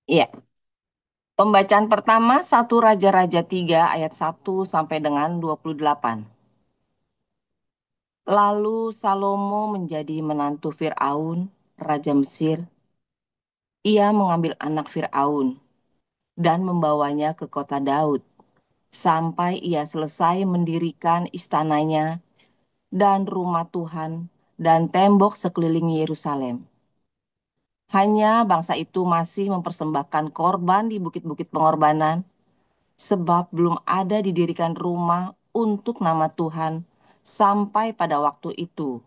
Iya, pembacaan pertama 1 Raja-Raja 3 ayat 1 sampai dengan 28. Lalu Salomo menjadi menantu Fir'aun, Raja Mesir. Ia mengambil anak Fir'aun dan membawanya ke kota Daud, sampai ia selesai mendirikan istananya dan rumah Tuhan dan tembok sekeliling Yerusalem. Hanya bangsa itu masih mempersembahkan korban di bukit-bukit pengorbanan, sebab belum ada didirikan rumah untuk nama Tuhan sampai pada waktu itu.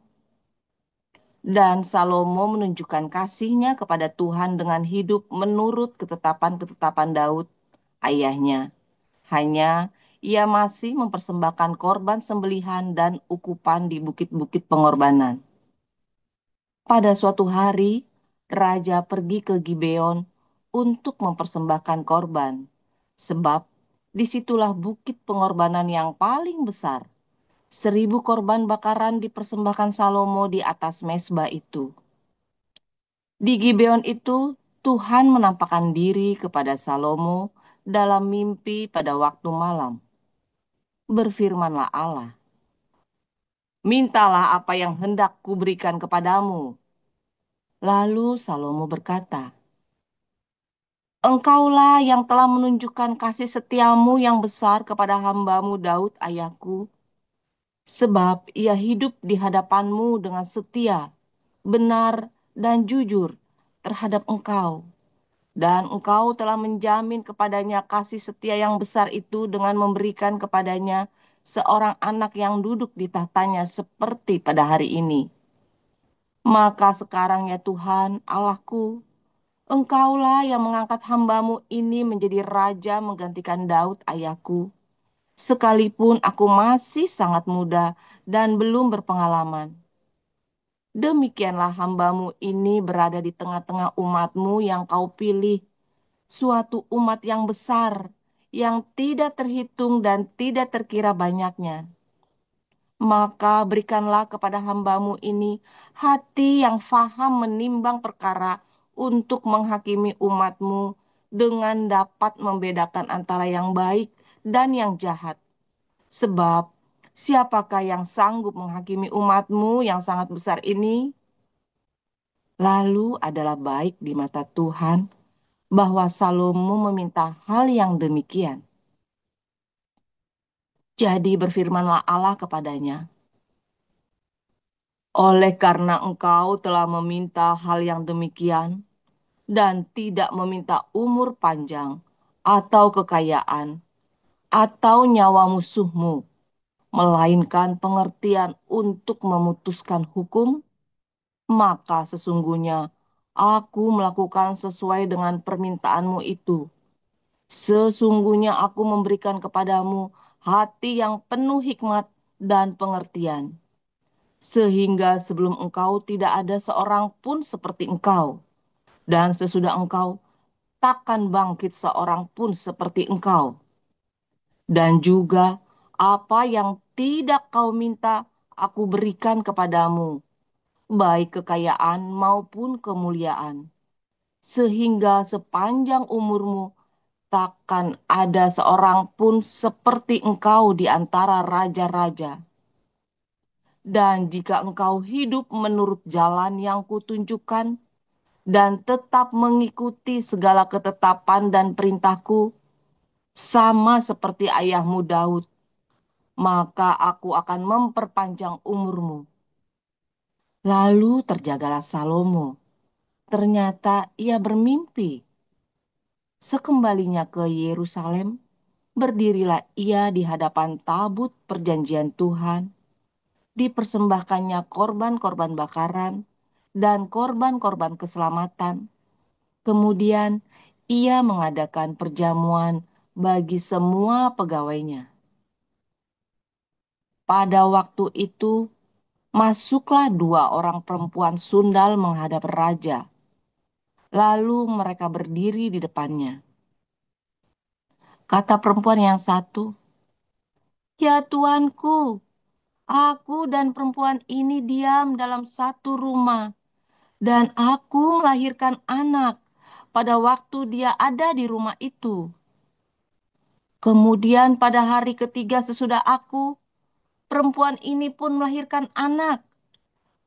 Dan Salomo menunjukkan kasihnya kepada Tuhan dengan hidup menurut ketetapan-ketetapan Daud, ayahnya. Hanya ia masih mempersembahkan korban sembelihan dan ukupan di bukit-bukit pengorbanan. Pada suatu hari, raja pergi ke Gibeon untuk mempersembahkan korban, sebab disitulah bukit pengorbanan yang paling besar. 1.000 korban bakaran dipersembahkan Salomo di atas mezbah itu. Di Gibeon itu, Tuhan menampakkan diri kepada Salomo dalam mimpi pada waktu malam. Berfirmanlah Allah, "Mintalah apa yang hendak kuberikan kepadamu." Lalu Salomo berkata, "Engkaulah yang telah menunjukkan kasih setiamu yang besar kepada hambamu Daud ayahku, sebab ia hidup di hadapanmu dengan setia, benar, dan jujur terhadap engkau. Dan engkau telah menjamin kepadanya kasih setia yang besar itu dengan memberikan kepadanya seorang anak yang duduk di tahtanya seperti pada hari ini. Maka sekarang ya Tuhan Allahku, Engkaulah yang mengangkat hambamu ini menjadi raja menggantikan Daud ayahku. Sekalipun aku masih sangat muda dan belum berpengalaman. Demikianlah hambamu ini berada di tengah-tengah umatmu yang kau pilih, suatu umat yang besar, yang tidak terhitung dan tidak terkira banyaknya. Maka berikanlah kepada hambamu ini hati yang faham menimbang perkara untuk menghakimi umatmu dengan dapat membedakan antara yang baik dan yang jahat. Sebab siapakah yang sanggup menghakimi umatmu yang sangat besar ini? Lalu adalah baik di mata Tuhan bahwa Salomo meminta hal yang demikian. Jadi berfirmanlah Allah kepadanya, "Oleh karena engkau telah meminta hal yang demikian dan tidak meminta umur panjang atau kekayaan atau nyawa musuhmu, melainkan pengertian untuk memutuskan hukum, maka sesungguhnya aku melakukan sesuai dengan permintaanmu itu. Sesungguhnya aku memberikan kepadamu hati yang penuh hikmat dan pengertian, sehingga sebelum engkau tidak ada seorang pun seperti engkau, dan sesudah engkau takkan bangkit seorang pun seperti engkau. Dan juga apa yang tidak kau minta aku berikan kepadamu, baik kekayaan maupun kemuliaan, sehingga sepanjang umurmu takkan ada seorang pun seperti engkau di antara raja-raja. Dan jika engkau hidup menurut jalan yang kutunjukkan dan tetap mengikuti segala ketetapan dan perintahku, sama seperti ayahmu Daud, maka aku akan memperpanjang umurmu." Lalu terjagalah Salomo. Ternyata ia bermimpi. Sekembalinya ke Yerusalem, berdirilah ia di hadapan tabut perjanjian Tuhan. Dipersembahkannya korban-korban bakaran dan korban-korban keselamatan. Kemudian ia mengadakan perjamuan bagi semua pegawainya. Pada waktu itu, masuklah 2 orang perempuan sundal menghadap raja. Lalu mereka berdiri di depannya. Kata perempuan yang satu, "Ya tuanku, aku dan perempuan ini diam dalam satu rumah, dan aku melahirkan anak. pada waktu dia ada di rumah itu. Kemudian pada hari ketiga sesudah aku, perempuan ini pun melahirkan anak.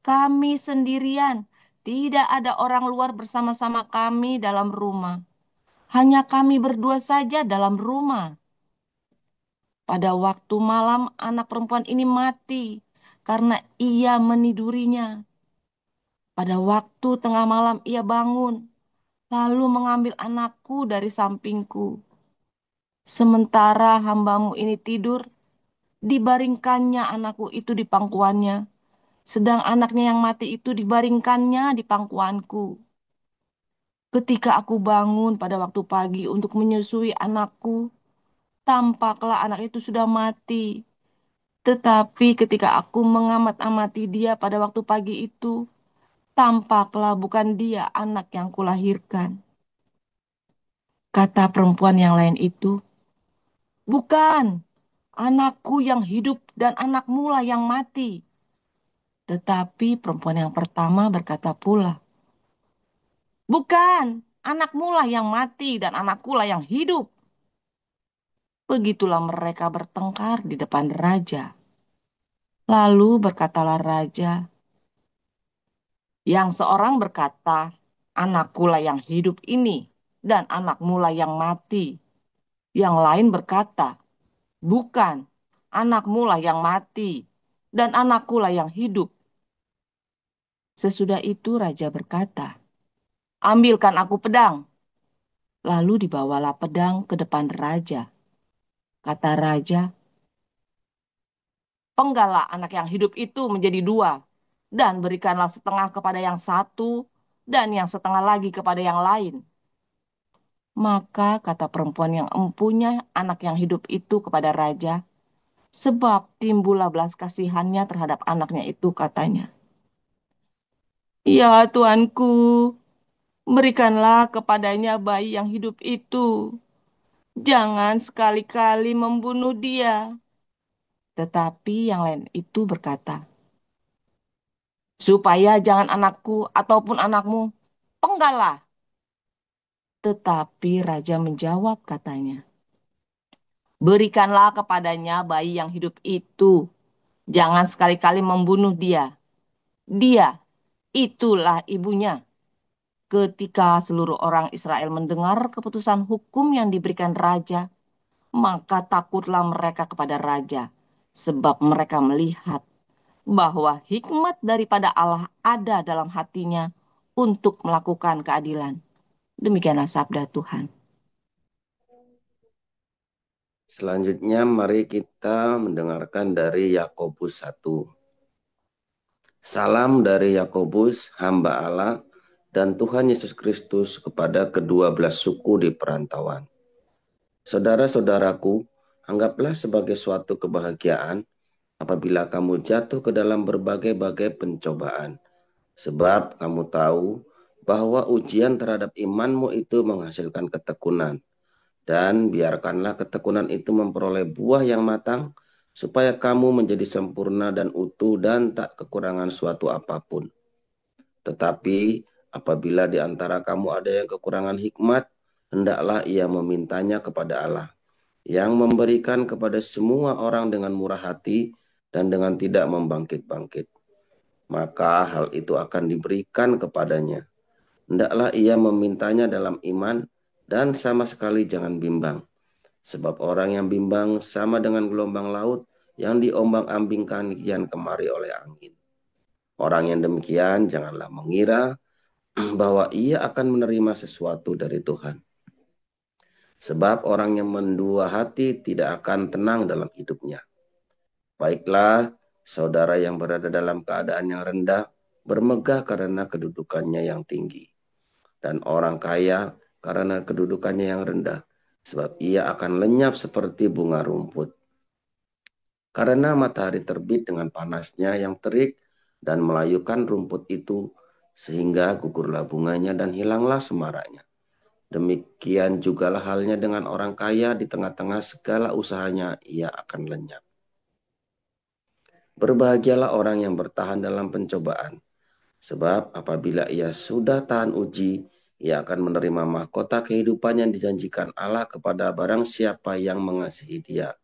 Kami sendirian, tidak ada orang luar bersama-sama kami dalam rumah. Hanya kami berdua saja dalam rumah. Pada waktu malam, anak perempuan ini mati karena ia menidurinya. Pada waktu tengah malam, ia bangun, lalu mengambil anakku dari sampingku. Sementara hambamu ini tidur, dibaringkannya anakku itu di pangkuannya, sedang anaknya yang mati itu dibaringkannya di pangkuanku. Ketika aku bangun pada waktu pagi untuk menyusui anakku, tampaklah anak itu sudah mati. Tetapi ketika aku mengamat-amati dia pada waktu pagi itu, tampaklah bukan dia anak yang kulahirkan. Kata perempuan yang lain itu, bukan, anakku yang hidup dan anakmu lah yang mati. Tetapi perempuan yang pertama berkata pula, bukan, anakmu lah yang mati dan anakku lah yang hidup. Begitulah mereka bertengkar di depan raja. Lalu berkatalah raja, yang seorang berkata, anakku lah yang hidup ini dan anakmu lah yang mati. Yang lain berkata, bukan, anakmu lah yang mati dan anakku lah yang hidup. Sesudah itu raja berkata, ambilkan aku pedang. Lalu dibawalah pedang ke depan raja. Kata raja, penggalah anak yang hidup itu menjadi dua, dan berikanlah setengah kepada yang satu, dan yang setengah lagi kepada yang lain. Maka kata perempuan yang empunya anak yang hidup itu kepada raja, sebab timbullah belas kasihannya terhadap anaknya itu, katanya. Ya tuanku, berikanlah kepadanya bayi yang hidup itu. Jangan sekali-kali membunuh dia. Tetapi yang lain itu berkata, supaya jangan anakku ataupun anakmu, penggalah. Tetapi raja menjawab, katanya, berikanlah kepadanya bayi yang hidup itu. Jangan sekali-kali membunuh dia. Dia, itulah ibunya. Ketika seluruh orang Israel mendengar keputusan hukum yang diberikan raja, maka takutlah mereka kepada raja, sebab mereka melihat bahwa hikmat daripada Allah ada dalam hatinya untuk melakukan keadilan. Demikianlah sabda Tuhan. Selanjutnya mari kita mendengarkan dari Yakobus 1. Salam dari Yakobus, hamba Allah, dan Tuhan Yesus Kristus kepada kedua belas suku di perantauan. Saudara-saudaraku, anggaplah sebagai suatu kebahagiaan apabila kamu jatuh ke dalam berbagai-bagai pencobaan. Sebab kamu tahu bahwa ujian terhadap imanmu itu menghasilkan ketekunan. Dan biarkanlah ketekunan itu memperoleh buah yang matang, supaya kamu menjadi sempurna dan utuh dan tak kekurangan suatu apapun. Tetapi apabila di antara kamu ada yang kekurangan hikmat, hendaklah ia memintanya kepada Allah, yang memberikan kepada semua orang dengan murah hati dan dengan tidak membangkit-bangkit. Maka hal itu akan diberikan kepadanya. Hendaklah ia memintanya dalam iman dan sama sekali jangan bimbang. Sebab orang yang bimbang sama dengan gelombang laut yang diombang-ambingkan kian kemari oleh angin. Orang yang demikian janganlah mengira bahwa ia akan menerima sesuatu dari Tuhan. Sebab orang yang mendua hati tidak akan tenang dalam hidupnya. Baiklah, saudara yang berada dalam keadaan yang rendah, bermegah karena kedudukannya yang tinggi. Dan orang kaya karena kedudukannya yang rendah, sebab ia akan lenyap seperti bunga rumput. Karena matahari terbit dengan panasnya yang terik dan melayukan rumput itu, sehingga gugurlah bunganya dan hilanglah semaraknya. Demikian jugalah halnya dengan orang kaya, di tengah-tengah segala usahanya ia akan lenyap. Berbahagialah orang yang bertahan dalam pencobaan, sebab apabila ia sudah tahan uji, Ia akan menerima mahkota kehidupan yang dijanjikan Allah kepada barang siapa yang mengasihi Dia.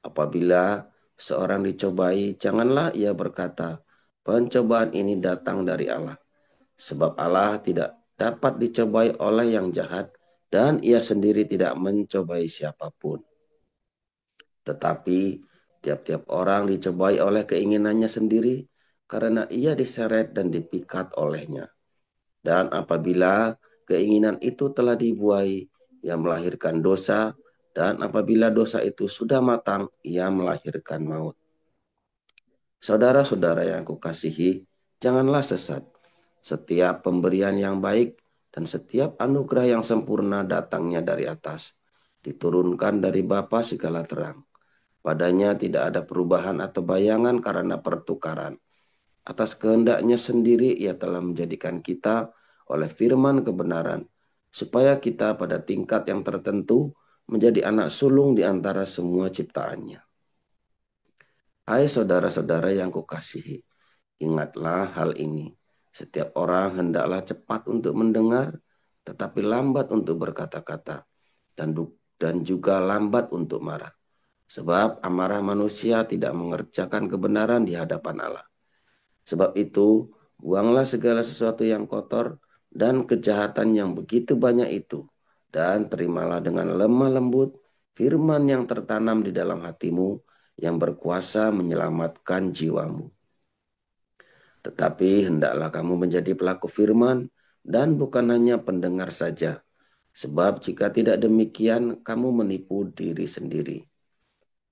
Apabila seorang dicobai, janganlah ia berkata, pencobaan ini datang dari Allah. Sebab Allah tidak dapat dicobai oleh yang jahat, dan ia sendiri tidak mencobai siapapun. Tetapi tiap-tiap orang dicobai oleh keinginannya sendiri, karena ia diseret dan dipikat olehnya. Dan apabila keinginan itu telah dibuai, ia melahirkan dosa, dan apabila dosa itu sudah matang, ia melahirkan maut. Saudara-saudara yang kukasihi, janganlah sesat. Setiap pemberian yang baik dan setiap anugerah yang sempurna datangnya dari atas, diturunkan dari Bapa segala terang. Padanya tidak ada perubahan atau bayangan karena pertukaran. Atas kehendaknya sendiri ia telah menjadikan kita oleh firman kebenaran, supaya kita pada tingkat yang tertentu menjadi anak sulung di antara semua ciptaannya. Hai saudara-saudara yang kukasihi, ingatlah hal ini. Setiap orang hendaklah cepat untuk mendengar, tetapi lambat untuk berkata-kata, dan juga lambat untuk marah. Sebab amarah manusia tidak mengerjakan kebenaran di hadapan Allah. Sebab itu, buanglah segala sesuatu yang kotor dan kejahatan yang begitu banyak itu, dan terimalah dengan lemah lembut firman yang tertanam di dalam hatimu, yang berkuasa menyelamatkan jiwamu. Tetapi hendaklah kamu menjadi pelaku firman dan bukan hanya pendengar saja. Sebab jika tidak demikian, kamu menipu diri sendiri.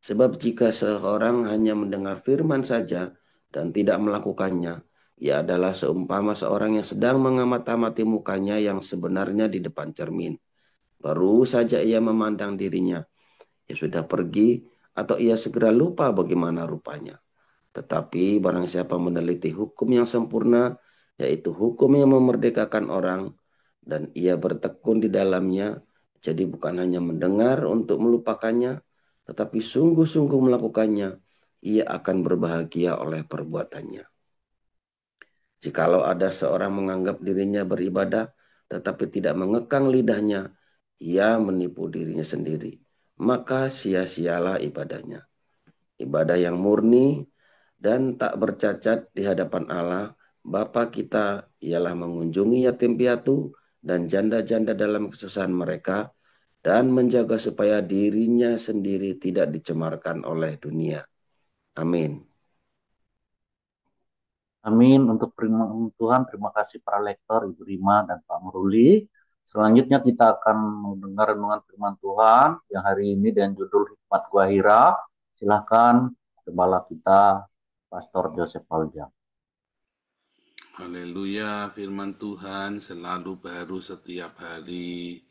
Sebab jika seorang hanya mendengar firman saja dan tidak melakukannya, ia adalah seumpama seorang yang sedang mengamati mukanya yang sebenarnya di depan cermin. Baru saja ia memandang dirinya, ia sudah pergi atau ia segera lupa bagaimana rupanya. Tetapi barang siapa meneliti hukum yang sempurna, yaitu hukum yang memerdekakan orang, dan ia bertekun di dalamnya, jadi bukan hanya mendengar untuk melupakannya, tetapi sungguh-sungguh melakukannya, ia akan berbahagia oleh perbuatannya. Jikalau ada seorang menganggap dirinya beribadah, tetapi tidak mengekang lidahnya, ia menipu dirinya sendiri. Maka sia-sialah ibadahnya. Ibadah yang murni dan tak bercacat di hadapan Allah, Bapa kita, ialah mengunjungi yatim piatu dan janda-janda dalam kesusahan mereka, dan menjaga supaya dirinya sendiri tidak dicemarkan oleh dunia. Amin. Amin. Untuk firman Tuhan, terima kasih para lektor, Ibu Rima dan Pak Muruli. Selanjutnya kita akan mendengar renungan firman Tuhan yang hari ini dengan judul Hikmat Guahira. Silakan Gembala kita, Pastor Joseph Paljam. Haleluya, firman Tuhan selalu baru setiap hari.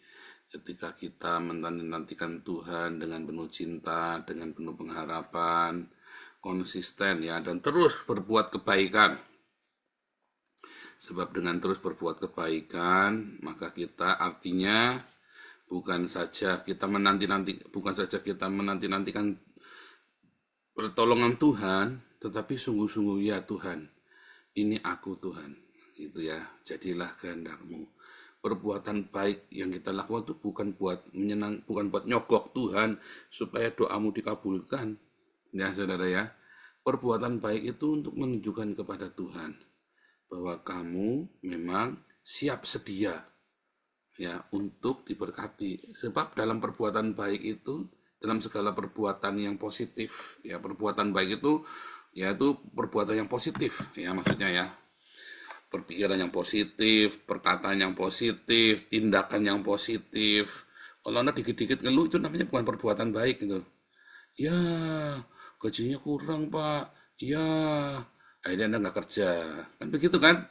Ketika kita menantikan Tuhan dengan penuh cinta, dengan penuh pengharapan, konsisten ya, dan terus berbuat kebaikan. Sebab dengan terus berbuat kebaikan, maka kita artinya bukan saja kita menanti-nantikan pertolongan Tuhan, tetapi sungguh-sungguh ya Tuhan, ini aku Tuhan, gitu ya. Jadilah kehendak-Mu. Perbuatan baik yang kita lakukan itu bukan buat nyogok Tuhan supaya doamu dikabulkan. Ya saudara ya. Perbuatan baik itu untuk menunjukkan kepada Tuhan bahwa kamu memang siap sedia ya untuk diberkati. Sebab dalam perbuatan baik itu, dalam segala perbuatan yang positif, ya perbuatan baik itu yaitu perbuatan yang positif ya maksudnya ya. Perpikiran yang positif, perkataan yang positif, tindakan yang positif. Kalau Anda dikit-dikit ngeluh itu namanya bukan perbuatan baik gitu. Ya, gajinya kurang, Pak. Ya, akhirnya Anda nggak kerja. Kan begitu kan?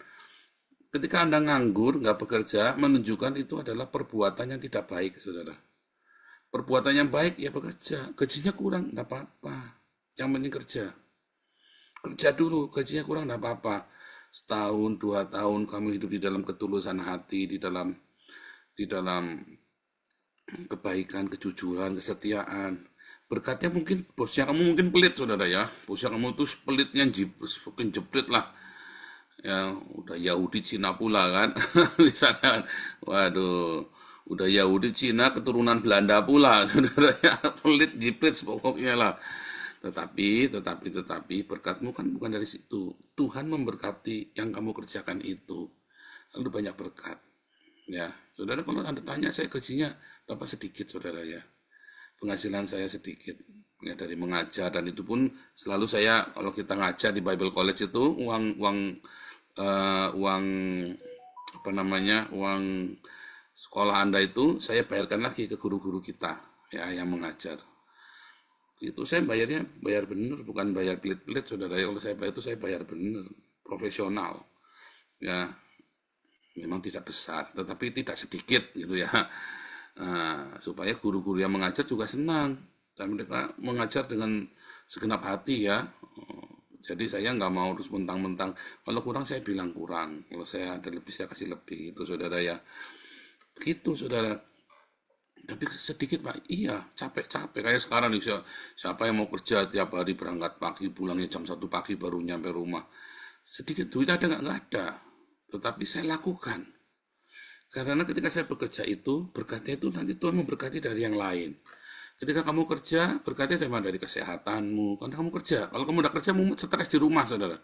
Ketika Anda nganggur, nggak bekerja, menunjukkan itu adalah perbuatan yang tidak baik, saudara. Perbuatan yang baik, ya bekerja. Gajinya kurang, nggak apa-apa. Yang penting kerja. Kerja dulu, gajinya kurang, nggak apa-apa. Setahun, 2 tahun kamu hidup di dalam ketulusan hati, di dalam kebaikan, kejujuran, kesetiaan. Berkatnya mungkin bosnya kamu mungkin pelit, saudara ya. Bosnya kamu tuh pelitnya mungkin jepret lah. Ya, udah Yahudi Cina pula kan. Misalnya, waduh, udah Yahudi Cina keturunan Belanda pula. Saudara ya, pelit jipit pokoknya lah. Tetapi berkatmu kan bukan dari situ. Tuhan memberkati yang kamu kerjakan itu. Lalu banyak berkat. Ya, saudara kalau Anda tanya saya gajinya berapa sedikit saudara ya. Penghasilan saya sedikit ya dari mengajar dan itu pun selalu saya kalau kita ngajar di Bible College itu uang apa namanya uang sekolah Anda itu saya bayarkan lagi ke guru-guru kita ya yang mengajar. Itu saya bayar bener bukan bayar pelit-pelit saudara ya. Kalau saya bayar itu saya bayar bener profesional ya, memang tidak besar tetapi tidak sedikit gitu ya. Nah, supaya guru-guru yang mengajar juga senang dan mereka mengajar dengan segenap hati ya. Jadi saya nggak mau terus mentang-mentang kalau kurang saya bilang kurang, kalau saya ada lebih saya kasih lebih itu saudara ya. Begitu saudara. Tapi sedikit Pak, iya capek-capek kayak sekarang nih siapa yang mau kerja tiap hari berangkat pagi pulangnya jam 1 pagi baru nyampe rumah. Sedikit duit ada nggak ada, tetapi saya lakukan. Karena ketika saya bekerja itu, berkatnya itu nanti Tuhan memberkati dari yang lain. Ketika kamu kerja, berkatnya dari mana? Dari kesehatanmu. Karena kamu kerja. Kalau kamu udah kerja, mumet stres di rumah, saudara.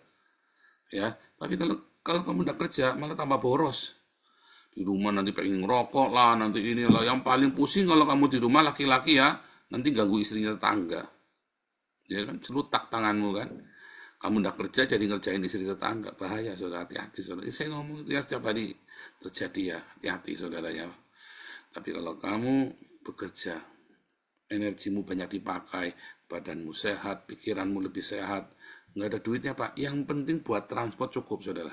Ya, tapi kalau kamu udah kerja, malah tambah boros. Di rumah nanti pengen ngerokok lah, nanti ini lah. Yang paling pusing kalau kamu di rumah laki-laki ya, nanti ganggu istrinya tetangga. Ya kan, celutak tanganmu kan. Kamu udah kerja jadi ngerjain istri tetangga, bahaya saudara, hati-hati saudara. Saya ngomong itu ya setiap hari terjadi ya, hati-hati saudara ya. Tapi kalau kamu bekerja, energimu banyak dipakai, badanmu sehat, pikiranmu lebih sehat, nggak ada duitnya Pak. Yang penting buat transport cukup saudara.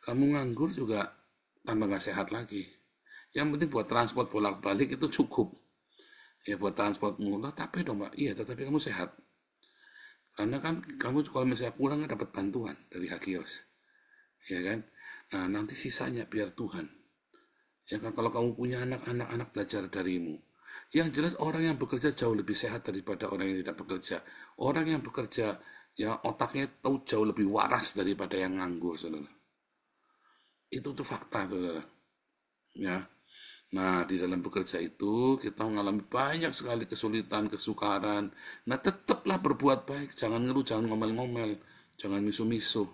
Kamu nganggur juga tambah nggak sehat lagi. Yang penting buat transport bolak-balik itu cukup. Ya buat transportmu, lah tapi dong Pak, iya tetapi kamu sehat. Karena kan kamu kalau misalnya kurang dapat bantuan dari Hagios, ya kan? Nah nanti sisanya biar Tuhan. Ya kan kalau kamu punya anak-anak belajar darimu. Yang jelas orang yang bekerja jauh lebih sehat daripada orang yang tidak bekerja. Orang yang bekerja ya otaknya tahu jauh lebih waras daripada yang nganggur, saudara. Itu tuh fakta, saudara. Ya. Nah, di dalam bekerja itu kita mengalami banyak sekali kesulitan, kesukaran. Nah, tetaplah berbuat baik. Jangan ngeluh, jangan ngomel-ngomel. Jangan misu-misu.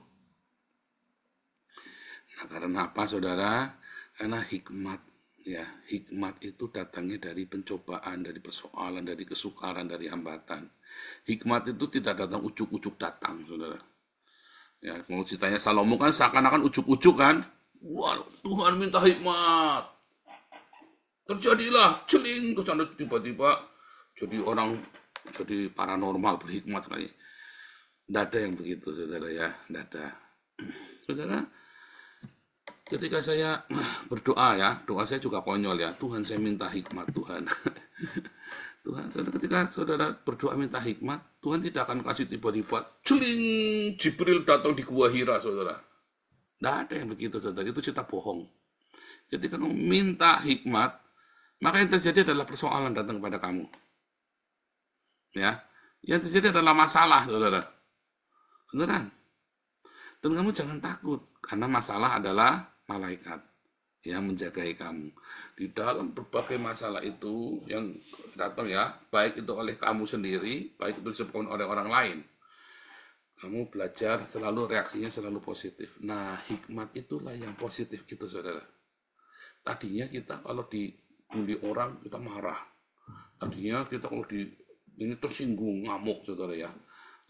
Nah, karena apa, saudara? Karena hikmat. Ya, hikmat itu datangnya dari pencobaan, dari persoalan, dari kesukaran, dari hambatan. Hikmat itu tidak datang ujuk-ujuk datang, saudara. Ya, kalau ceritanya Salomo kan seakan-akan ujuk-ujuk kan. Wah, Tuhan minta hikmat. Terjadilah celing terus Anda tiba-tiba jadi orang jadi paranormal berhikmat sekali. Tidak ada yang begitu saudara ya, tidak ada. Saudara, ketika saya berdoa ya, doa saya juga konyol ya. Tuhan saya minta hikmat Tuhan. Tuhan, saudara, ketika saudara berdoa minta hikmat, Tuhan tidak akan kasih tiba-tiba celing Jibril datang di Gua Hira saudara. Tidak ada yang begitu saudara, itu cerita bohong. Ketika kamu minta hikmat, maka yang terjadi adalah persoalan datang kepada kamu. Ya, yang terjadi adalah masalah, saudara. Beneran. Dan kamu jangan takut, karena masalah adalah malaikat yang menjagai kamu. Di dalam berbagai masalah itu yang datang ya, baik itu oleh kamu sendiri, baik itu disebabkan oleh orang lain. Kamu belajar selalu reaksinya selalu positif. Nah, hikmat itulah yang positif itu, saudara. Tadinya kita kalau dibully orang kita marah. Tadinya kita kalau ini tersinggung, ngamuk saudara ya.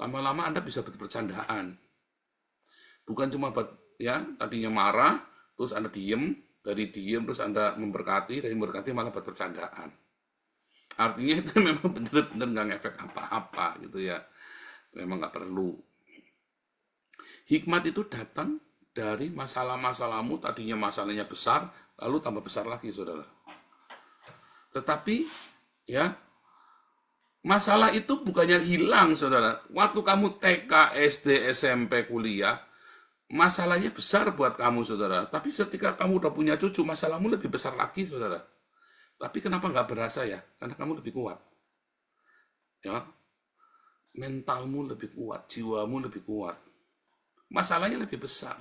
Lama-lama Anda bisa bercandaan. Bukan cuma ya tadinya marah, terus Anda diem, dari diem terus Anda memberkati, dari memberkati malah buat bercandaan. Artinya itu memang benar-benar nggak ngefek apa-apa gitu ya. Memang nggak perlu. Hikmat itu datang dari masalah-masalahmu, tadinya masalahnya besar, lalu tambah besar lagi saudara. Tetapi ya masalah itu bukannya hilang saudara. Waktu kamu TK, SD, SMP, kuliah, masalahnya besar buat kamu saudara. Tapi ketika kamu udah punya cucu, masalahmu lebih besar lagi saudara. Tapi kenapa nggak berasa ya? Karena kamu lebih kuat. Ya, mentalmu lebih kuat, jiwamu lebih kuat. masalahnya lebih besar,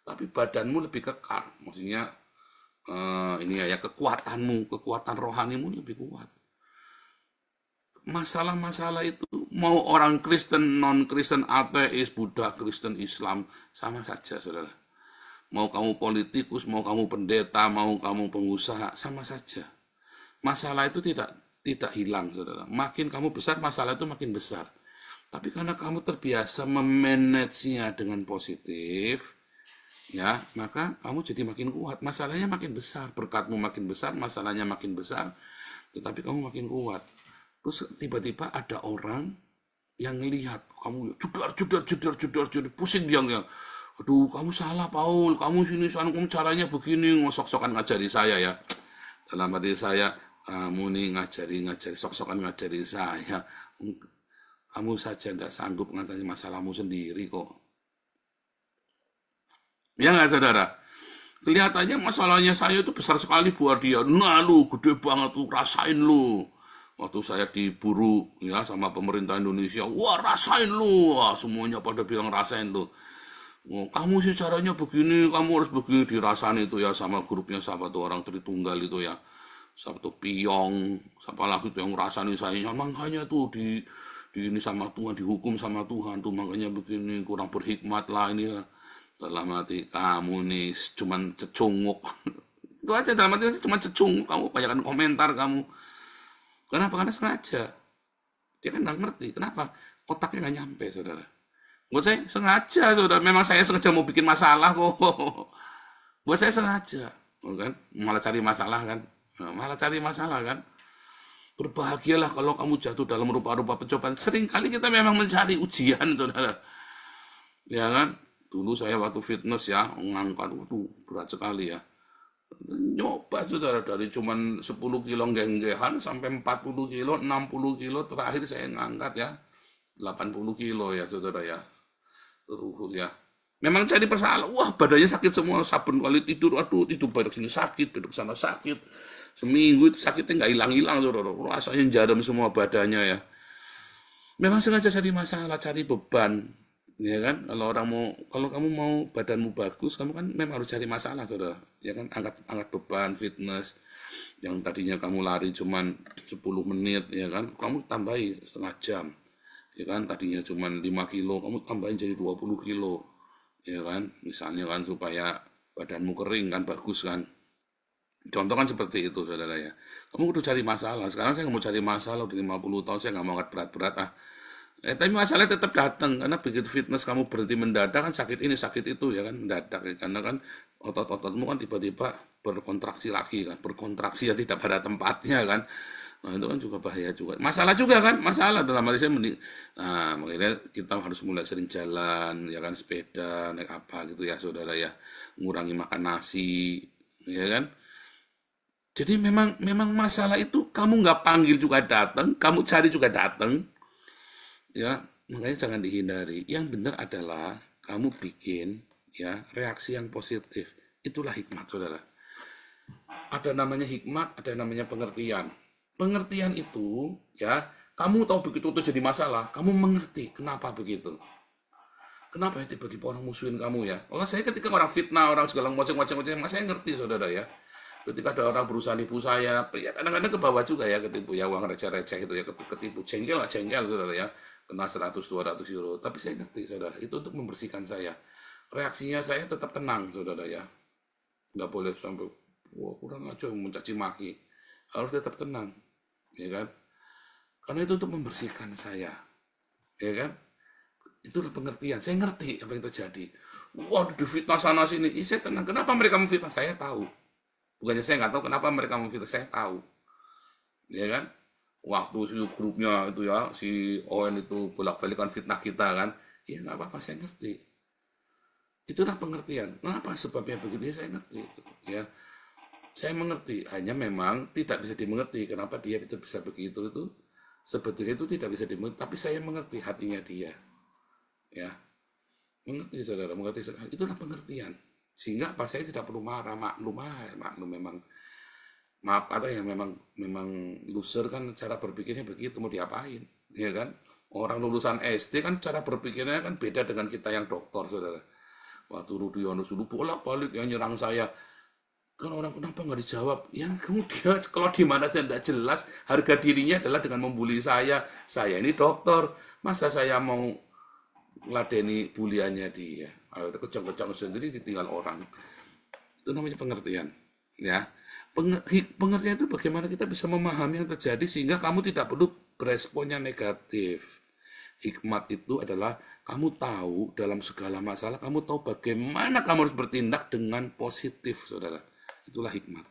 tapi badanmu lebih kekar. Maksudnya ini ya kekuatanmu, kekuatan rohanimu lebih kuat. Masalah-masalah itu mau orang Kristen, non-Kristen, ateis, Buddha, Kristen, Islam, sama saja, saudara. Mau kamu politikus, mau kamu pendeta, mau kamu pengusaha, sama saja. Masalah itu tidak hilang, saudara. Makin kamu besar, masalah itu makin besar. Tapi karena kamu terbiasa memanagenya dengan positif, ya, maka kamu jadi makin kuat. Masalahnya makin besar, berkatmu makin besar, masalahnya makin besar, tetapi kamu makin kuat. Terus tiba-tiba ada orang yang ngelihat kamu judar, pusing dia. Aduh, kamu salah, Paul. Kamu sini, sana, kamu caranya begini, ngosok-sokan ngajari saya ya. Dalam hati saya, kamu nih ngajari, sok-sokan ngajari saya. Kamu saja tidak sanggup ngatasi masalahmu sendiri kok. Ya nggak, saudara? Kelihatannya masalahnya saya itu besar sekali buat dia. Nah lu, gede banget tuh, rasain lu. Waktu saya diburu ya sama pemerintah Indonesia, wah rasain lu, wah semuanya pada bilang rasain lu. Oh, kamu sih caranya begini, kamu harus begini, dirasain itu ya sama grupnya siapa tuh orang Tritunggal itu ya, siapa tuh Piyong, siapa lagi tuh yang ngerasain saya, makanya tuh di ini sama Tuhan, dihukum sama Tuhan tuh, makanya begini, kurang berhikmat lah ini ya. Dalam hati kamu nih cuman cecunguk. Itu aja, dalam hati cuma cecunguk, kamu banyakkan komentar kamu. Kenapa? Karena sengaja. Dia kan nggak ngerti. Kenapa? Otaknya nggak nyampe, saudara. Buat saya sengaja, saudara. Memang saya sengaja mau bikin masalah kok. Buat saya sengaja. Kan? Malah cari masalah kan. Malah cari masalah kan. Berbahagialah kalau kamu jatuh dalam rupa-rupa pencobaan. Seringkali kita memang mencari ujian, saudara. Ya kan? Dulu saya waktu fitness ya, ngangkat, waduh berat sekali ya. Nyoba, saudara, dari cuman 10 kilo genggehan sampai 40 kilo, 60 kilo, terakhir saya ngangkat ya 80 kilo ya, saudara ya. Terus ya. Memang cari persoalan, wah badannya sakit semua, saben kali tidur, aduh tidur bedok sini sakit, bedok sana sakit. Seminggu itu sakitnya nggak hilang-hilang, saudara. Rasanya jarum semua badannya ya. Memang sengaja cari masalah, cari beban. Ya kan, kalau kamu mau badanmu bagus, kamu kan memang harus cari masalah, saudara. Ya kan, angkat beban, fitness, yang tadinya kamu lari cuman 10 menit, ya kan, kamu tambahi setengah jam. Ya kan, tadinya cuman 5 kilo, kamu tambahin jadi 20 kilo. Ya kan, misalnya kan supaya badanmu kering kan, bagus kan. Contoh kan seperti itu, saudara ya. Kamu kudu cari masalah. Sekarang saya nggak mau cari masalah, udah 50 tahun saya nggak mau angkat berat-berat ah. Tapi masalahnya tetap datang, karena begitu fitness kamu berhenti mendadak kan sakit ini sakit itu ya kan, mendadak ya. Karena kan otot-ototmu kan tiba-tiba berkontraksi lagi kan, berkontraksi ya tidak pada tempatnya kan. Nah itu kan juga bahaya juga, masalah juga kan, masalah dalam hal saya nah makanya kita harus mulai sering jalan ya kan, sepeda, naik apa gitu ya, saudara ya, mengurangi makan nasi ya kan. Jadi memang masalah itu kamu nggak panggil juga datang, kamu cari juga datang. Ya, makanya jangan dihindari. Yang benar adalah kamu bikin ya reaksi yang positif. Itulah hikmat, saudara. Ada namanya hikmat, ada namanya pengertian. Pengertian itu ya, kamu tahu begitu itu jadi masalah, kamu mengerti kenapa begitu. Kenapa ya tiba-tiba orang musuhin kamu ya? Allah, saya ketika orang fitnah, orang segala macam, saya ngerti, saudara ya. Ketika ada orang berusaha nipu saya, ya kadang-kadang ke bawah juga ya, ketipu ya, uang receh-receh itu ya, ketipu jengkel, saudara ya. Kena 100-200 euro, tapi saya ngerti, saudara, itu untuk membersihkan saya. Reaksinya saya tetap tenang, saudara ya, nggak boleh sampai wah kurang aja mencaci maki, harus tetap tenang, ya kan, karena itu untuk membersihkan saya, ya kan, itulah pengertian. Saya ngerti apa yang terjadi. Wah difitnah sana sini, saya tenang. Kenapa mereka memfitnah? Saya tahu. Bukannya saya nggak tahu kenapa mereka memfitnah, saya tahu, ya kan. Waktu si grupnya itu ya, si ON itu bolak-balikan fitnah kita kan, ya nggak apa-apa, saya ngerti. Itulah pengertian. Kenapa sebabnya begitu? Ya, saya ngerti. Ya, saya mengerti. Hanya memang tidak bisa dimengerti. Kenapa dia bisa begitu itu? Sebetulnya itu tidak bisa dimengerti. Tapi saya mengerti hatinya dia. Ya, mengerti, saudara, mengerti. Itulah pengertian. Sehingga apa, saya tidak perlu marah, maklum memang. Maaf atau yang memang loser kan cara berpikirnya begitu, mau diapain, ya kan? Orang lulusan SD kan cara berpikirnya kan beda dengan kita yang dokter, saudara. Waktu Rudiono dulu bolak-balik yang nyerang saya. Kan orang kenapa nggak dijawab? Yang kemudian kalau di mana saja tidak jelas, harga dirinya adalah dengan membuli saya. Saya ini dokter, masa saya mau ngeladeni buliannya dia? Kalau udah kecong-kecong sendiri ditinggal orang. Itu namanya pengertian. Ya, pengertian itu bagaimana kita bisa memahami yang terjadi sehingga kamu tidak perlu beresponnya negatif. Hikmat itu adalah kamu tahu dalam segala masalah, kamu tahu bagaimana kamu harus bertindak dengan positif, saudara. Itulah hikmat.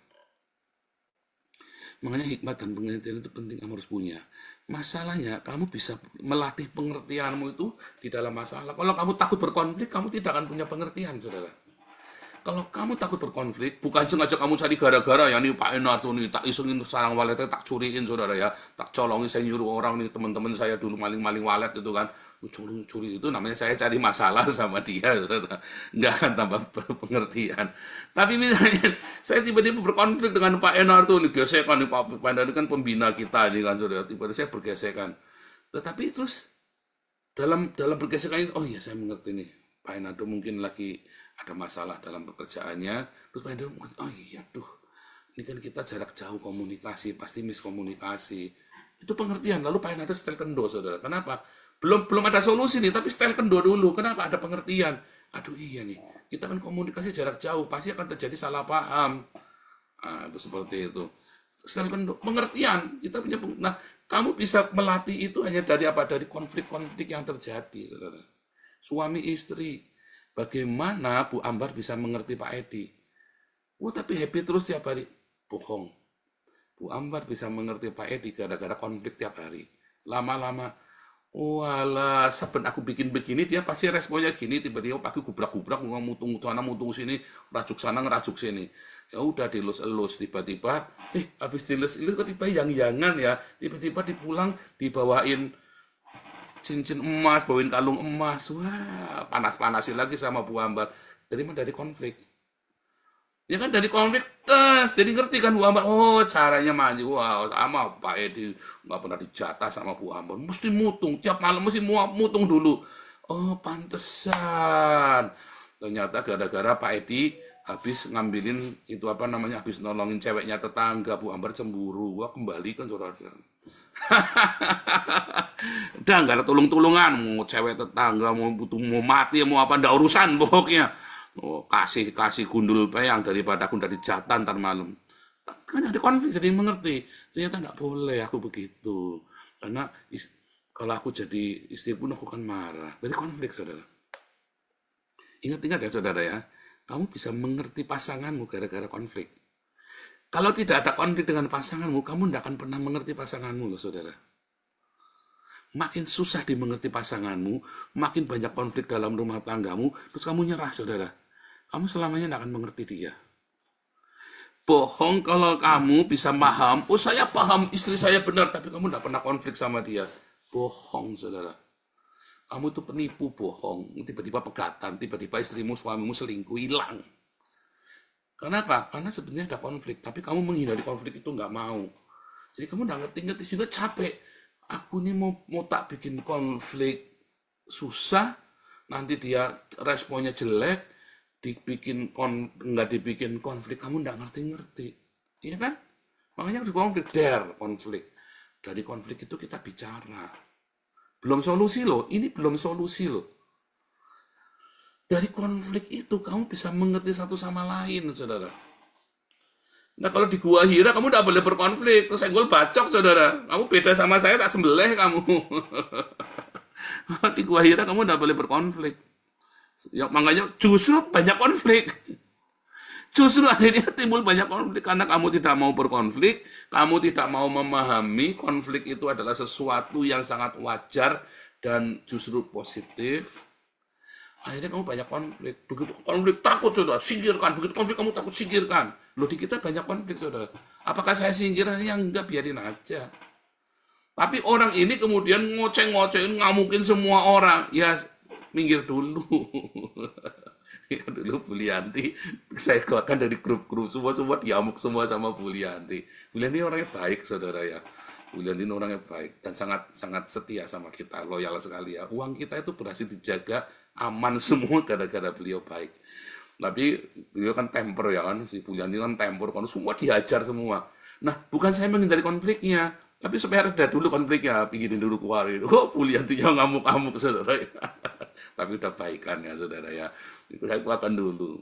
Makanya hikmat dan pengertian itu penting, kamu harus punya. Masalahnya, kamu bisa melatih pengertianmu itu di dalam masalah. Kalau kamu takut berkonflik, kamu tidak akan punya pengertian, saudara. Kalau kamu takut berkonflik, bukan sengaja kamu cari gara-gara ya nih Pak Enarto nih, tak isengin sarang waletnya, tak curiin saudara ya, tak colongin, saya nyuruh orang nih, teman-teman saya dulu maling-maling walet itu kan, curi itu namanya saya cari masalah sama dia, saudara. Nggak akan tambah pengertian. Tapi misalnya saya tiba-tiba berkonflik dengan Pak Enarto nih, gesekan nih, Pak Enarto kan pembina kita nih kan saudara, tiba-tiba saya bergesekan. Tetapi terus dalam bergesekan itu, oh iya saya mengerti nih, Pak Enarto mungkin lagi ada masalah dalam pekerjaannya, terus Pak Hendro, oh iya tuh, ini kan kita jarak jauh komunikasi, pasti miskomunikasi. Itu pengertian. Lalu Pak Hendro setel kendo, saudara. Kenapa? Belum ada solusi nih, tapi setel kendo dulu. Kenapa? Ada pengertian. Aduh iya nih, kita kan komunikasi jarak jauh, pasti akan terjadi salah paham. Nah, itu seperti itu. Setel kendo, pengertian. Kita punya nah, kamu bisa melatih itu hanya dari apa? Dari konflik-konflik yang terjadi, saudara. Suami istri. Bagaimana Bu Ambar bisa mengerti Pak Edi? Oh, tapi happy terus tiap hari. Bohong. Bu Ambar bisa mengerti Pak Edi gara-gara konflik tiap hari. Lama-lama, walah, saben aku bikin begini, dia pasti responnya gini, tiba-tiba pagi gubrak-gubrak, mutung sana, mutung sini, rajuk sana, ngerajuk sini. Ya udah dilus-elus, tiba-tiba, habis dilus-elus kok tiba yang-yangan ya, tiba-tiba dipulang, dibawain cincin emas, bawain kalung emas. Wah, panas-panasin lagi sama Bu Ambar. Dari mana? Dari konflik. Ya kan dari konflik, jadi ngerti kan Bu Ambar. Oh, caranya maju. Wah, sama Pak Edi. Nggak pernah dijatah sama Bu Ambar. Mesti mutung. Tiap malam mesti mutung dulu. Oh, pantesan. Ternyata gara-gara Pak Edi habis ngambilin itu apa namanya, habis nolongin ceweknya tetangga, Bu Ambar cemburu. Wah, kembalikan saudara. Udah nggak ada tulung-tulungan, mau cewek tetangga, mau butuh, mau mati, mau apa, ndak urusan pokoknya. Oh, kasih gundul peyang daripada aku dari jatan ntar malam. Kan ada konflik, jadi mengerti. Ternyata nggak boleh aku begitu. Karena kalau aku jadi istri pun aku kan marah. Dari konflik, saudara. Ingat-ingat ya, saudara ya. Kamu bisa mengerti pasanganmu gara-gara konflik. Kalau tidak ada konflik dengan pasanganmu, kamu tidak akan pernah mengerti pasanganmu, loh, saudara. Makin susah dimengerti pasanganmu, makin banyak konflik dalam rumah tanggamu, terus kamu nyerah, saudara. Kamu selamanya tidak akan mengerti dia. Bohong kalau kamu bisa paham, oh saya paham istri saya benar, tapi kamu tidak pernah konflik sama dia. Bohong, saudara. Kamu itu penipu, bohong. Tiba-tiba pegatan, tiba-tiba istrimu, suamimu selingkuh, hilang. Kenapa? Karena sebenarnya ada konflik, tapi kamu menghindari konflik itu nggak mau. Jadi kamu nggak ngerti-ngerti, juga capek. Aku ini mau tak bikin konflik susah, nanti dia responnya jelek, nggak dibikin konflik, kamu nggak ngerti-ngerti. Iya kan? Makanya harus konflik. Dari konflik itu kita bicara. Belum solusi loh, ini belum solusi loh. Dari konflik itu kamu bisa mengerti satu sama lain, saudara. Nah kalau di Gua Hira kamu tidak boleh berkonflik, terus senggol bacok, saudara. Kamu beda sama saya, tak sembelih kamu. Di Gua Hira kamu tidak boleh berkonflik. Ya, makanya justru banyak konflik. Justru akhirnya timbul banyak konflik karena kamu tidak mau berkonflik, kamu tidak mau memahami konflik itu adalah sesuatu yang sangat wajar dan justru positif. Akhirnya kamu banyak konflik. Begitu konflik takut, saudara, singkirkan. Begitu konflik kamu takut, singkirkan. Loh, di kita banyak konflik, saudara. Apakah saya singkirkan? Ya enggak, biarin aja. Tapi orang ini kemudian ngoceh-ngocehin, ngamukin semua orang. Ya, minggir dulu. Ya dulu Bu Lianti, saya keluarkan dari grup-grup. Semua diamuk semua sama Bu Lianti. Bu Lianti orangnya baik, saudara ya. Bu Lianti orangnya baik dan sangat setia sama kita, loyal sekali ya. Uang kita itu berhasil dijaga aman semua gara-gara beliau baik. Tapi beliau kan temper ya kan, si Bu Yanti kan temper, kan semua dihajar semua. Nah, bukan saya menghindari konfliknya, tapi supaya reda dulu konfliknya, pinggirin dulu keluar itu. Oh, Bu Yanti yang ngamuk-ngamuk, saudara. Tapi udah baikan ya, saudara ya. Itu saya keluarkan dulu.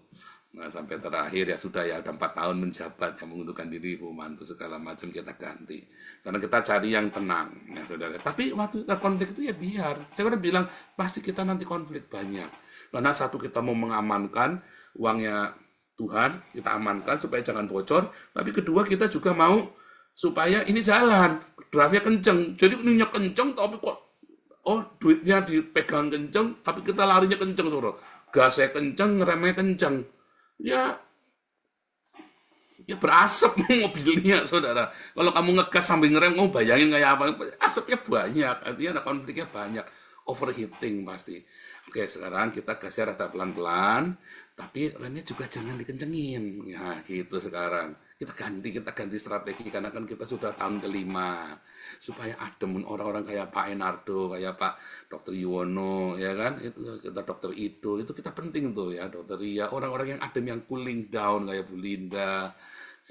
Nah, sampai terakhir ya sudah ya, udah 4 tahun menjabat, yang mengundurkan diri, Bu Mantu, segala macam kita ganti. Karena kita cari yang tenang, ya saudara. Tapi waktu kita konflik itu ya biar. Saya udah bilang, pasti kita nanti konflik banyak. Karena satu, kita mau mengamankan uangnya Tuhan, kita amankan supaya jangan bocor. Tapi kedua, kita juga mau supaya ini jalan, draftnya kenceng. Jadi ininya kenceng, tapi kok duitnya dipegang kenceng, tapi kita larinya kenceng, saudara. Gasnya kenceng, remnya kenceng. Ya berasap mobilnya, saudara. Kalau kamu ngegas sambil ngerem, kamu bayangin kayak apa? Asapnya banyak, artinya ada konfliknya banyak, overheating pasti. Oke, sekarang kita gasnya rada pelan-pelan, tapi remnya juga jangan dikencengin. Ya, gitu sekarang. Kita ganti strategi, karena kan kita sudah tahun kelima. Supaya adem orang-orang kayak Pak Enardo, kayak Pak Dr. Yuwono, ya kan? Itu kita Dr. Ido, itu kita penting tuh ya, Dr. Ria, orang-orang yang adem, yang cooling down kayak Bu Linda,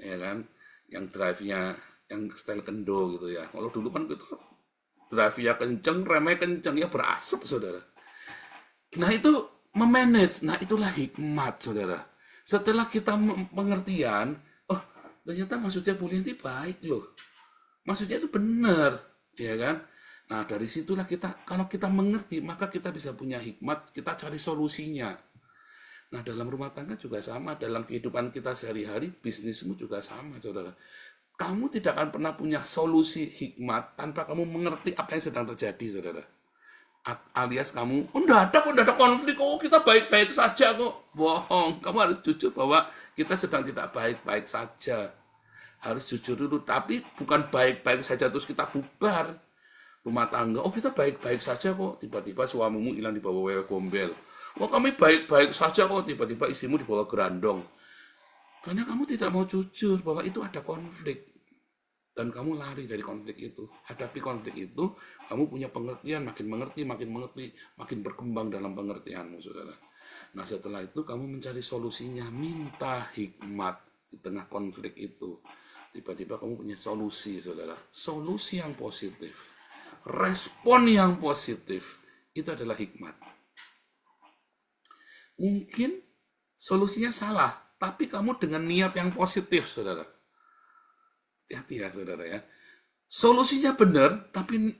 ya kan? Yang drive-nya yang style kendo gitu ya. Kalau dulu kan gitu drive-nya kenceng, remnya kenceng, ya berasap, saudara. Nah itu memanage, nah itulah hikmat, saudara. Setelah kita pengertian, oh ternyata maksudnya Bu Linti baik loh. Maksudnya itu benar, ya kan? Nah dari situlah kita, kalau kita mengerti, maka kita bisa punya hikmat, kita cari solusinya. Nah dalam rumah tangga juga sama, dalam kehidupan kita sehari-hari, bisnismu juga sama, saudara. Kamu tidak akan pernah punya solusi hikmat tanpa kamu mengerti apa yang sedang terjadi, saudara. Alias kamu, enggak ada konflik, kita baik-baik saja kok. Bohong, kamu harus jujur bahwa kita sedang tidak baik-baik saja. Harus jujur dulu, tapi bukan baik-baik saja terus kita bubar. Rumah tangga, kita baik-baik saja kok. Tiba-tiba suamimu hilang dibawa wewe gombel. Kami baik-baik saja kok. Tiba-tiba istrimu dibawa gerandong. Karena kamu tidak mau jujur bahwa itu ada konflik. Dan kamu lari dari konflik itu. Hadapi konflik itu, kamu punya pengertian, makin mengerti, makin berkembang dalam pengertianmu, saudara. Nah setelah itu kamu mencari solusinya, minta hikmat di tengah konflik itu. Tiba-tiba kamu punya solusi, saudara. Solusi yang positif, respon yang positif, itu adalah hikmat. Mungkin solusinya salah, tapi kamu dengan niat yang positif, saudara. Hati-hati ya, saudara ya. Solusinya benar, tapi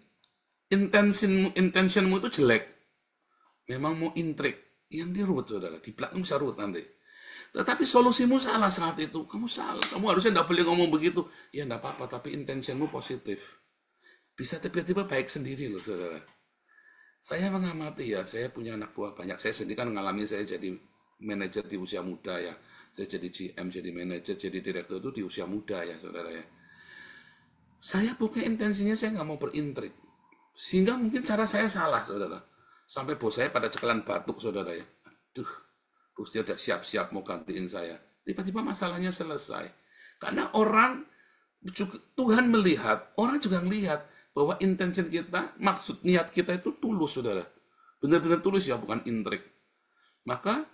intentionmu itu jelek. Memang mau intrik, yang dirut, saudara. Di belakang bisa rut nanti. Tetapi solusimu salah saat itu. Kamu salah. Kamu harusnya tidak boleh ngomong begitu. Ya tidak apa-apa, tapi intentionmu positif. Bisa tiba-tiba baik sendiri loh, saudara. Saya mengamati ya, saya punya anak buah banyak. Saya sendiri kan mengalami, saya jadi manajer di usia muda ya. Saya jadi GM, jadi manajer, jadi direktur itu di usia muda ya, saudara ya. Saya punya intensinya, saya nggak mau berintrik. Sehingga mungkin cara saya salah, saudara. Sampai bos saya pada cekelan batuk, saudara ya. Aduh, terus dia udah siap-siap mau gantiin saya. Tiba-tiba masalahnya selesai. Karena orang, Tuhan melihat, orang juga melihat bahwa intention kita, maksud niat kita itu tulus, saudara. Benar-benar tulus ya, bukan intrik. Maka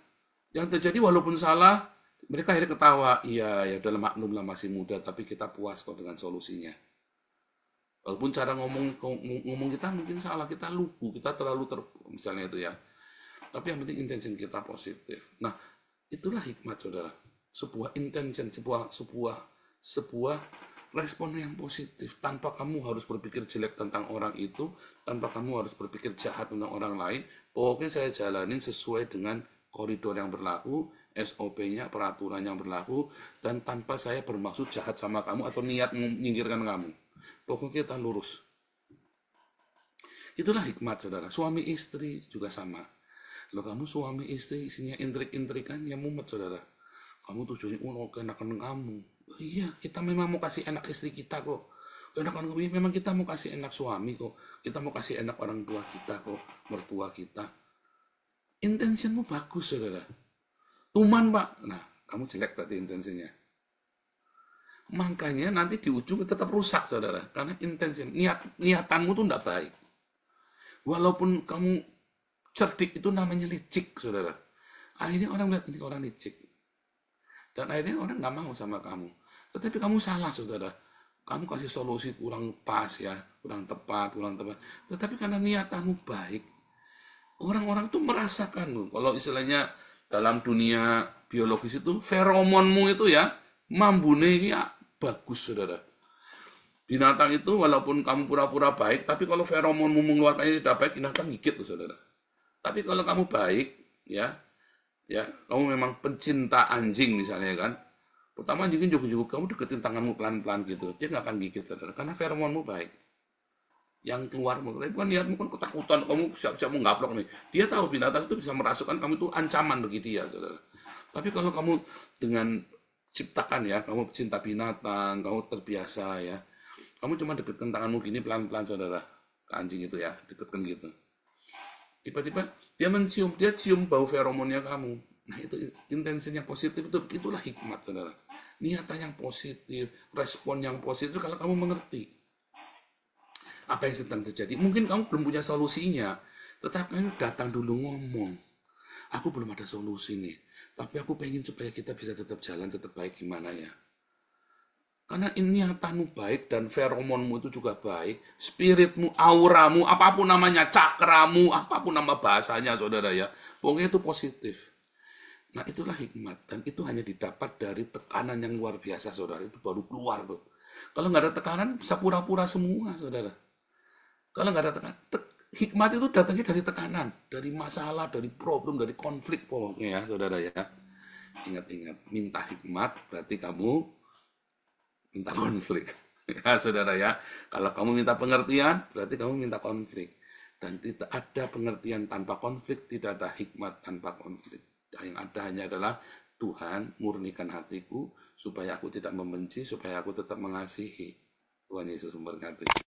yang terjadi walaupun salah, mereka akhirnya ketawa. Iya, ya udah maklum lah masih muda, tapi kita puas kok dengan solusinya. Walaupun cara ngomong kita mungkin salah, kita lugu, kita terlalu misalnya itu ya. Tapi yang penting intention kita positif. Nah, itulah hikmat, saudara. Sebuah intention, sebuah respon yang positif. Tanpa kamu harus berpikir jelek tentang orang itu, tanpa kamu harus berpikir jahat tentang orang lain. Pokoknya saya jalanin sesuai dengan koridor yang berlaku, SOP-nya, peraturan yang berlaku, dan tanpa saya bermaksud jahat sama kamu atau niat menyingkirkan kamu. Pokoknya kita lurus. Itulah hikmat, saudara. Suami istri juga sama. Loh, kamu suami istri isinya intrik-intrikan, ya mumet, saudara. Kamu tujuannya keenakan kamu. Oh, iya, kita memang mau kasih enak istri kita kok. Keenakan kamu, memang kita mau kasih enak suami kok. Kita mau kasih enak orang tua kita kok, mertua kita. Intensimu bagus, saudara. Tuman, Pak. Nah, kamu jelek berarti intensinya. Makanya nanti di ujung tetap rusak, saudara. Karena intensi, niatanmu tuh tidak baik. Walaupun kamu cerdik itu namanya licik, saudara. Akhirnya orang lihat ini orang licik. Dan akhirnya orang nggak mau sama kamu. Tetapi kamu salah, saudara. Kamu kasih solusi kurang pas ya, kurang tepat. Tetapi karena niatanmu baik, orang-orang tuh merasakan loh. Kalau istilahnya dalam dunia biologis itu, feromonmu itu ya, mambune ini ya, bagus, saudara. Binatang itu walaupun kamu pura-pura baik, tapi kalau feromonmu mengeluarkannya tidak baik, binatang gigit tuh, saudara. Tapi kalau kamu baik, ya, kamu memang pencinta anjing misalnya kan. Pertama anjingnya juguk-juguk, kamu deketin tanganmu pelan-pelan gitu, dia nggak akan gigit, saudara, karena feromonmu baik. Yang keluar, tapi kan lihatmu kan ketakutan, kamu siap-siap menggaplok nih. Dia tahu binatang itu bisa merasakan kamu itu ancaman bagi dia, saudara. Tapi kalau kamu dengan ciptakan ya, kamu cinta binatang, kamu terbiasa ya, kamu cuma deketkan tanganmu gini pelan-pelan, saudara, ke anjing itu ya, deketkan gitu. Tiba-tiba dia mencium, dia cium bau feromonnya kamu. Nah itu intensinya positif, itu itulah hikmat, saudara. Niatan yang positif, respon yang positif kalau kamu mengerti apa yang sedang terjadi. Mungkin kamu belum punya solusinya, tetapi kamu datang dulu ngomong. Aku belum ada solusi nih, tapi aku pengen supaya kita bisa tetap jalan, tetap baik gimana ya. Karena niatanmu baik dan feromonmu itu juga baik, spiritmu, auramu, apapun namanya, cakramu, apapun nama bahasanya, saudara ya. Pokoknya itu positif. Nah itulah hikmat, dan itu hanya didapat dari tekanan yang luar biasa, saudara. Itu baru keluar tuh. Kalau nggak ada tekanan, bisa pura-pura semua, saudara. Kalau nggak ada tekanan, hikmat itu datangnya dari tekanan, dari masalah, dari problem, dari konflik pokoknya ya, saudara ya. Ingat-ingat, minta hikmat berarti kamu minta konflik. Ya, saudara ya. Kalau kamu minta pengertian, berarti kamu minta konflik. Dan tidak ada pengertian tanpa konflik, tidak ada hikmat tanpa konflik. Yang ada hanya adalah Tuhan murnikan hatiku supaya aku tidak membenci, supaya aku tetap mengasihi. Tuhan Yesus memberkati.